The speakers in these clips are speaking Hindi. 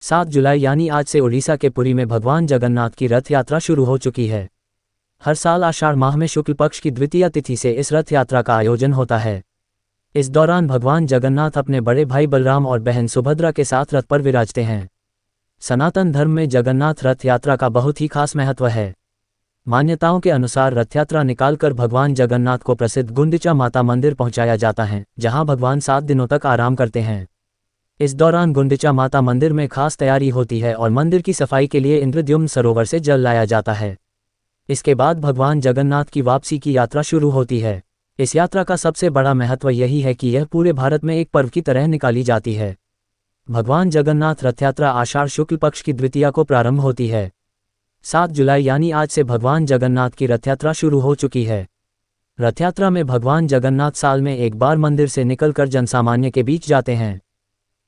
7 जुलाई यानी आज से उड़ीसा के पुरी में भगवान जगन्नाथ की रथ यात्रा शुरू हो चुकी है। हर साल आषाढ़ माह में शुक्ल पक्ष की द्वितीय तिथि से इस रथ यात्रा का आयोजन होता है। इस दौरान भगवान जगन्नाथ अपने बड़े भाई बलराम और बहन सुभद्रा के साथ रथ पर विराजते हैं। सनातन धर्म में जगन्नाथ रथ यात्रा का बहुत ही खास महत्व है। मान्यताओं के अनुसार रथ यात्रा निकालकर भगवान जगन्नाथ को प्रसिद्ध गुंडिचा माता मंदिर पहुंचाया जाता है, जहां भगवान 7 दिनों तक आराम करते हैं। इस दौरान गुंडिचा माता मंदिर में खास तैयारी होती है और मंदिर की सफाई के लिए इंद्रद्युम्न सरोवर से जल लाया जाता है। इसके बाद भगवान जगन्नाथ की वापसी की यात्रा शुरू होती है। इस यात्रा का सबसे बड़ा महत्व यही है कि यह पूरे भारत में एक पर्व की तरह निकाली जाती है। भगवान जगन्नाथ रथ यात्रा आषाढ़ शुक्ल पक्ष की द्वितीया को प्रारंभ होती है। 7 जुलाई यानी आज से भगवान जगन्नाथ की रथ यात्रा शुरू हो चुकी है। रथ यात्रा में भगवान जगन्नाथ साल में एक बार मंदिर से निकलकर जनसामान्य के बीच जाते हैं।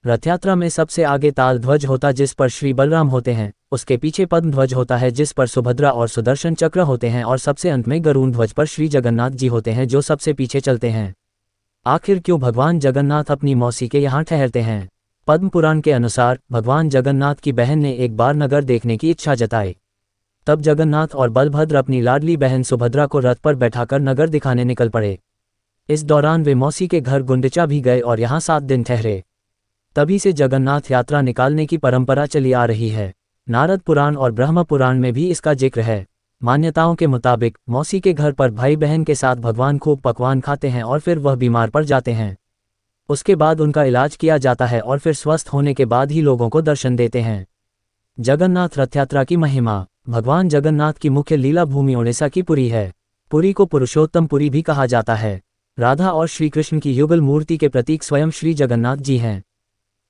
रथ यात्रा में सबसे आगे ताल ध्वज होता जिस पर श्री बलराम होते हैं, उसके पीछे पद्म ध्वज होता है जिस पर सुभद्रा और सुदर्शन चक्र होते हैं, और सबसे अंत में गरुड़ ध्वज पर श्री जगन्नाथ जी होते हैं जो सबसे पीछे चलते हैं। आखिर क्यों भगवान जगन्नाथ अपनी मौसी के यहाँ ठहरते हैं? पद्म पुराण के अनुसार भगवान जगन्नाथ की बहन ने एक बार नगर देखने की इच्छा जताई। तब जगन्नाथ और बलभद्र अपनी लाडली बहन सुभद्रा को रथ पर बैठाकर नगर दिखाने निकल पड़े। इस दौरान वे मौसी के घर गुंडिचा भी गए और यहाँ 7 दिन ठहरे। तभी से जगन्नाथ यात्रा निकालने की परंपरा चली आ रही है। नारद पुराण और ब्रह्म पुराण में भी इसका जिक्र है। मान्यताओं के मुताबिक मौसी के घर पर भाई बहन के साथ भगवान खूब पकवान खाते हैं और फिर वह बीमार पड़ जाते हैं। उसके बाद उनका इलाज किया जाता है और फिर स्वस्थ होने के बाद ही लोगों को दर्शन देते हैं। जगन्नाथ रथ यात्रा की महिमा। भगवान जगन्नाथ की मुख्य लीला भूमि उड़ीसा की पुरी है। पुरी को पुरुषोत्तम पुरी भी कहा जाता है। राधा और श्री कृष्ण की युगल मूर्ति के प्रतीक स्वयं श्री जगन्नाथ जी हैं।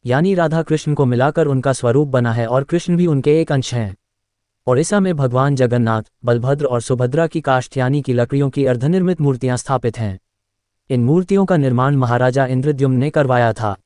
यानी राधा कृष्ण को मिलाकर उनका स्वरूप बना है और कृष्ण भी उनके एक अंश हैं। उड़ीसा में भगवान जगन्नाथ, बलभद्र और सुभद्रा की काष्ठ यानी की लकड़ियों की अर्धनिर्मित मूर्तियां स्थापित हैं। इन मूर्तियों का निर्माण महाराजा इंद्रद्युम्न ने करवाया था।